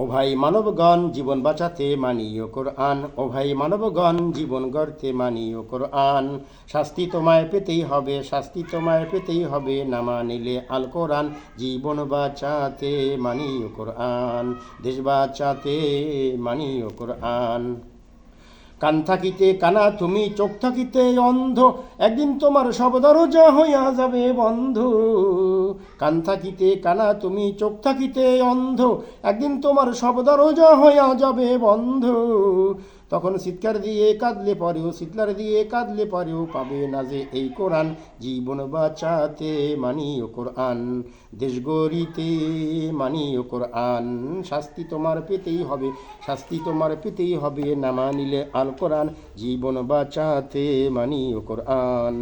ও ভাই মানবগণ জীবন বাঁচাতে মানিও কোরআন, ও ভাই মানবগণ জীবন গড়তে মানিও কোরআন। শাস্তি তোমায় পেতেই হবে, শাস্তি তোমায় পেতেই হবে, না মানিলে আল কোরআন। জীবন বাঁচাতে মানিও কোরআন, দেশ বাঁচাতে মানিও কোরআন। কান থাকিতে কানা তুমি, চোখ থাকিতে অন্ধ, একদিন তোমার সব দরজা হইয়া যাবে বন্ধ। কান থাকিতে কানা তুমি, চোখ থাকিতে অন্ধ, একদিন তোমার সব দরজা হইয়া যাবে বন্ধ। তখন চিৎকার দিয়ে কাঁদলে পরেও, চিৎকার দিয়ে কাঁদলে পরেও পাবে না যে এই কোরআন। জীবন বাঁচাতে মানিও কোরআন, দেশ গড়িতে মানিও কোরআন। শাস্তি তোমার পেতেই হবে, শাস্তি তোমার পেতেই হবে, না মানিলে আল কোরআন। জীবন বাঁচাতে মানিও কোরআন।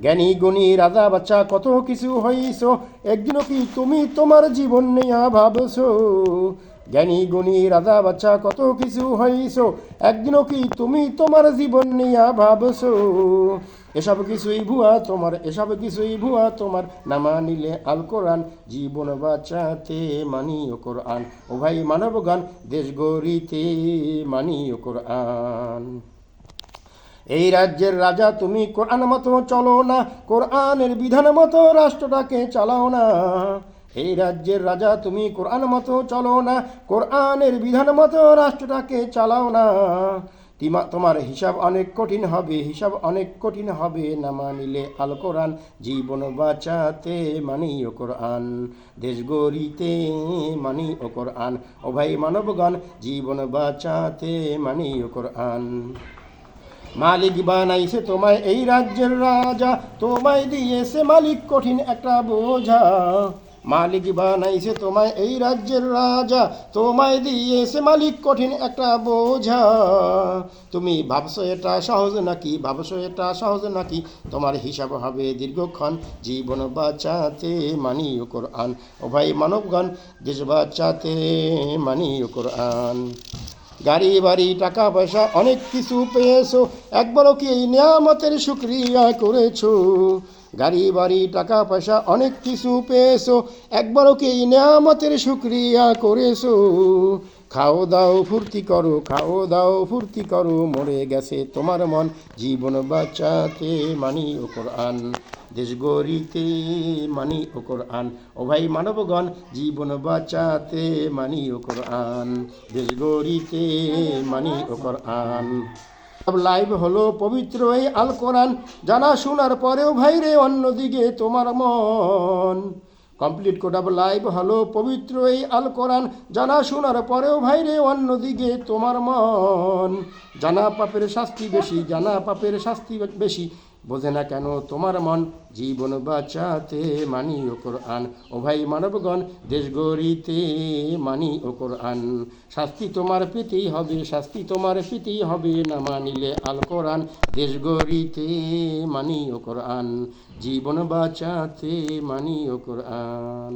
জ্ঞানী গুণী রাজা বাচ্চা কত কিছু হইছ, একদিনও কি তুমি তোমার জীবন নিয়া ভাবছো? জ্ঞানী গুণী রাজা বাচ্চা কত কিছু হইছ, একদিনও কি তুমি তোমার জীবন নিয়া ভাবছো? এসব কিছুই ভুয়া তোমার, এসব কিছুই ভুয়া তোমার, না মানিলে আল কোরআন। জীবন বাঁচাতে মানিও কোরআন, ও ভাই মানবগান দেশ গড়িতে মানিও কোরআন। এই রাজ্যের রাজা তুমি, কোরআন মতো চলো না, কোরআনের বিধান মতো রাষ্ট্রটাকে চালাও না। এই রাজ্যের রাজা তুমি, কোরআন মতো চলো না, কোরআনের বিধান মতো রাষ্ট্রটাকে চালাও না। তোমার হিসাব অনেক কঠিন হবে, হিসাব অনেক কঠিন হবে, না মানিলে আল কোরআন। জীবন বাঁচাতে মানিও কোরআন, দেশ গড়িতে মানিও কোরআন, ও ভাই মানবগণ জীবন বাঁচাতে মানিও কোরআন। মালিক বানাইছে তোমায় এই রাজ্যের রাজা, তোমায় দিয়েছে মালিক কঠিন একটা বোঝা। মালিক বানাইছে তোমায় এই রাজ্যের রাজা, তোমায় দিয়েছে মালিক কঠিন একটা বোঝা। তুমি ভাবছো এটা সহজ নাকি, ভাবছো এটা সহজ নাকি, তোমার হিসাব হবে দীর্ঘক্ষণ। জীবন বাঁচাতে মানিও কোরআন, ও ভাই মানবগণ দেশ বাঁচাতে মানিও কোরআন। গাড়ি বাড়ি টাকা পয়সা অনেক কিছু পেয়েছো, একবারও কি এই নিয়ামতের শুকরিয়া করেছো? গাড়ি বাড়ি টাকা পয়সা অনেক কিছু পেয়েছো, একবারও কি এই নিয়ামতের শুকরিয়া করেছো? খাও দাও ফুর্তি করো, খাও দাও ফুর্তি করো, মরে গেছে তোমার মন। জীবন বাঁচাতে মানিও কোরআন, দেশ গড়িতে মানিও কোরআন, ও ভাই মানবগণ জীবন বাঁচাতে মানিও কোরআন, দেশ গড়িতে মানিও কোরআন। লাইভ হলো পবিত্র এই আল কোরআন, জানা শোনার পরেও ভাইরে অন্যদিকে তোমার মন। কমপ্লিট কোটাব লাইভ হলো পবিত্র এই আল কোরআন, জানা শোনার পরেও ভাইরে অন্যদিকে তোমার মন। জানা পাপের শাস্তি বেশি, জানা পাপের শাস্তি বেশি, বোঝে না কেন তোমার মন। জীবন বাঁচাতে মানিও কোরআন, ও ভাই মানবগণ দেশ গড়িতে মানিও কোরআন। শাস্তি তোমার পেতেই হবে, শাস্তি তোমার পেতেই হবে, না মানিলে আল কোরআন। দেশ গড়িতে মানিও কোরআন, জীবন বাঁচাতে মানিও কোরআন।